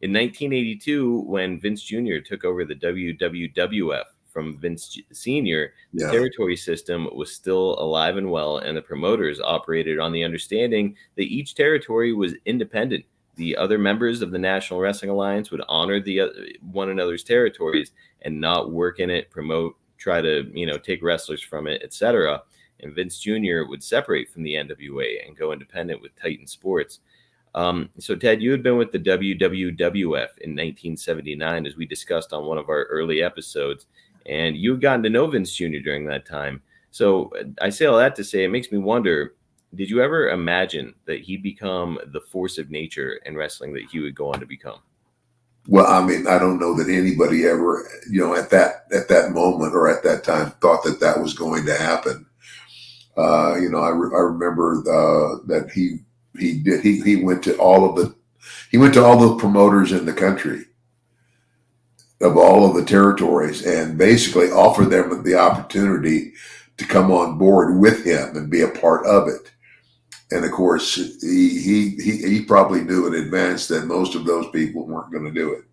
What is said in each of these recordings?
In 1982, when Vince Jr. took over the WWF from Vince Sr., the Yeah. territory system was still alive and well, and the promoters operated on the understanding that each territory was independent. The other members of the National Wrestling Alliance would honor one another's territories and not work in it, promote, try to take wrestlers from it, etc. And Vince Jr. would separate from the NWA and go independent with Titan Sports. So, Ted, you had been with the WWF in 1979, as we discussed on one of our early episodes, and you had gotten to know Vince Jr. during that time. So, I say all that to say, it makes me wonder, did you ever imagine that he'd become the force of nature in wrestling that he would go on to become? Well, I mean, I don't know that anybody ever, at that moment or at that time thought that that was going to happen. I remember that he went to all of the promoters in the country of all of the territories and basically offered them the opportunity to come on board with him and be a part of it. And of course, he probably knew in advance that most of those people weren't going to do it.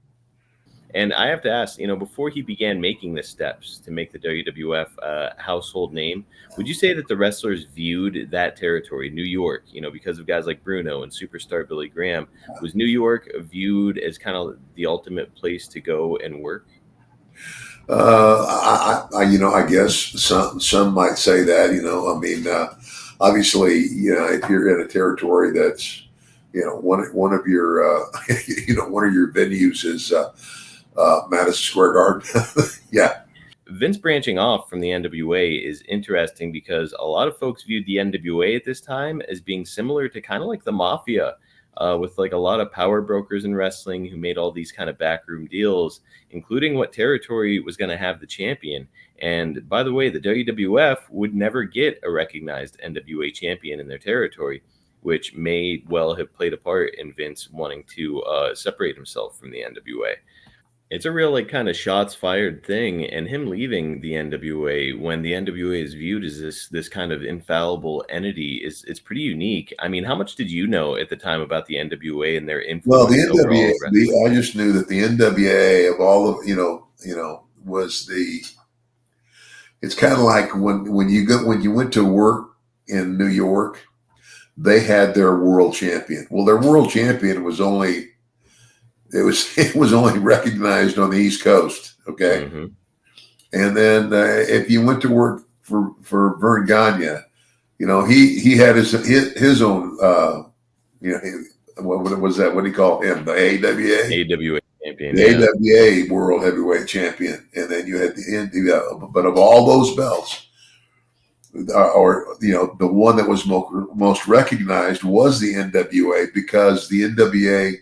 And I have to ask, before he began making the steps to make the WWF household name, would you say that the wrestlers viewed that territory, New York, because of guys like Bruno and superstar Billy Graham, was New York viewed as kind of the ultimate place to go and work? I guess some might say that. I mean, obviously, if you're in a territory that's, one of your, one of your venues is Madison Square Garden. Yeah. Vince branching off from the NWA is interesting because a lot of folks viewed the NWA at this time as being similar to kind of like the mafia, with like a lot of power brokers in wrestling who made all these kind of backroom deals, including what territory was going to have the champion. And by the way, the WWF would never get a recognized NWA champion in their territory, which may well have played a part in Vince wanting to separate himself from the NWA. It's a real like kind of shots fired thing, and him leaving the NWA when the NWA is viewed as this kind of infallible entity is it's pretty unique. I mean, how much did you know at the time about the NWA and their Well, the influence overall? NWA, I just knew that the NWA of all of was the. It's kind of like when you went to work in New York, they had their world champion. Well, their world champion was only. It was only recognized on the East Coast, okay. Mm-hmm. And then if you went to work for Vern Gagne, he had his own what was that? What do you call him? The AWA. AWA champion. The AWA World Heavyweight Champion, and then you had the but of all those belts, or the one that was most recognized was the NWA because the NWA.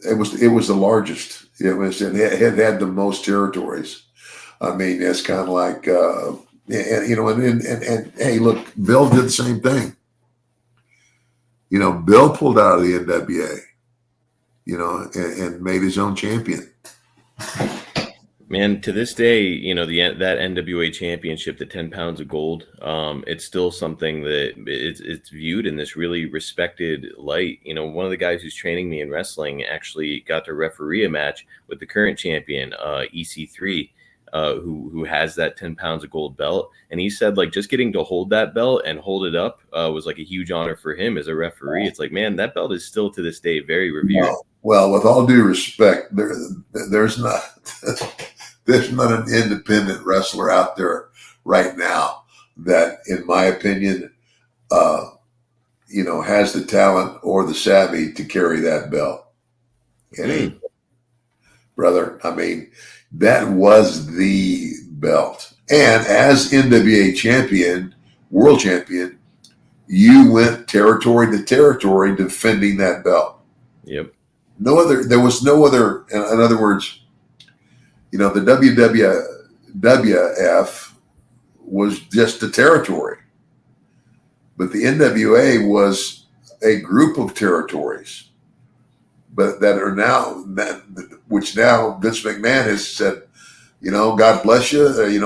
It was the largest. It had the most territories. I mean, it's kind of like and hey, look, Bill did the same thing. Bill pulled out of the NWA, and made his own champion. Man, to this day, that NWA championship, the 10 pounds of gold, it's still something that it's viewed in this really respected light. One of the guys who's training me in wrestling actually got to referee a match with the current champion, EC3, who has that 10 pounds of gold belt. And he said, like, just getting to hold that belt and hold it up was like a huge honor for him as a referee. It's like, man, that belt is still to this day very revered. Well, with all due respect, there's not there's not an independent wrestler out there right now that, in my opinion, has the talent or the savvy to carry that belt. And brother, I mean, that was the belt. And as NWA champion, world champion, you went territory to territory defending that belt. Yep. There was no other, in other words, the WWF was just a territory, but the NWA was a group of territories, but that are which now Vince McMahon has said, God bless you. You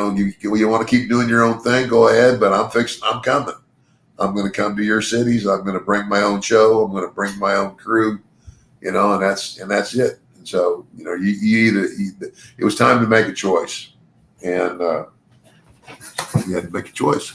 want to keep doing your own thing, go ahead, but I'm coming. I'm going to come to your cities. I'm going to bring my own show. I'm going to bring my own crew, and that's it. And so, it was time to make a choice, and you had to make a choice.